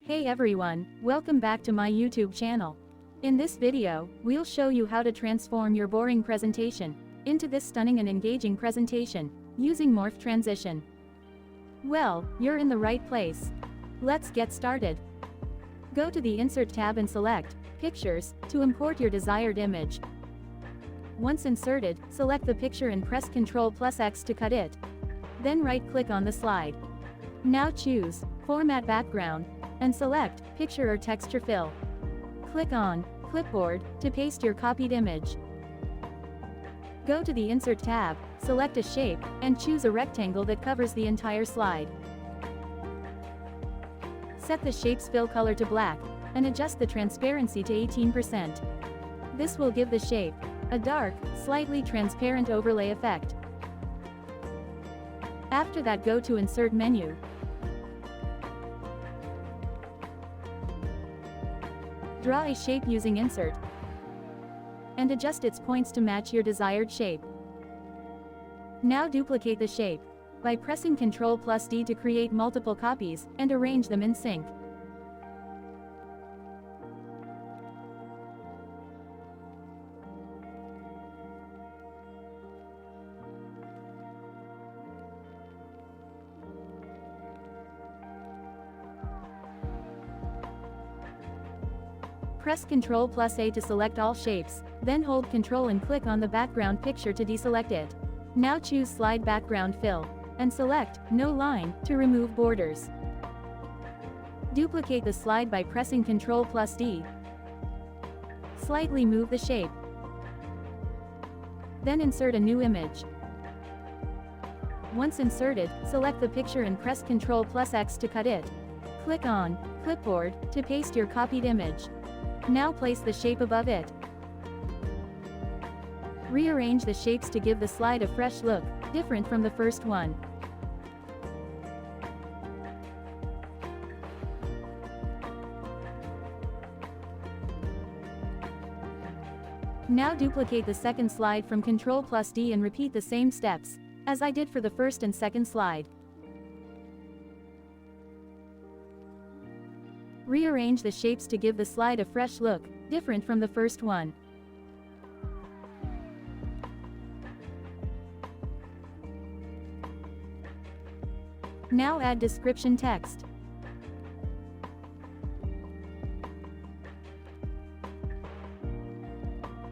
Hey everyone, welcome back to my YouTube channel. In this video, we'll show you how to transform your boring presentation into this stunning and engaging presentation using Morph transition. Well, you're in the right place. Let's get started. Go to the Insert tab and select Pictures to import your desired image. Once inserted, select the picture and press Ctrl+X to cut it. Then right-click on the slide. Now choose Format Background and select Picture or Texture Fill. Click on Clipboard to paste your copied image. Go to the Insert tab, select a shape, and choose a rectangle that covers the entire slide. Set the shape's fill color to black, and adjust the transparency to 18%. This will give the shape a dark, slightly transparent overlay effect. After that, go to Insert menu. Draw a shape using Insert and adjust its points to match your desired shape. Now duplicate the shape by pressing Ctrl+D to create multiple copies and arrange them in sync. Press Ctrl+A to select all shapes, then hold Ctrl and click on the background picture to deselect it. Now choose Slide Background Fill, and select No Line to remove borders. Duplicate the slide by pressing Ctrl+D. Slightly move the shape. Then insert a new image. Once inserted, select the picture and press Ctrl+X to cut it. Click on Clipboard to paste your copied image. Now place the shape above it. Rearrange the shapes to give the slide a fresh look, different from the first one. Now duplicate the second slide from Ctrl+D and repeat the same steps as I did for the first and second slide. Rearrange the shapes to give the slide a fresh look, different from the first one. Now add description text.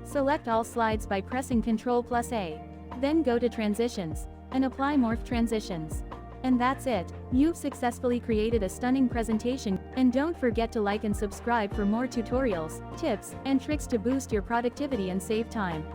Select all slides by pressing Ctrl+A. Then go to Transitions and apply Morph transitions. And that's it. You've successfully created a stunning presentation, and don't forget to like and subscribe for more tutorials, tips, and tricks to boost your productivity and save time.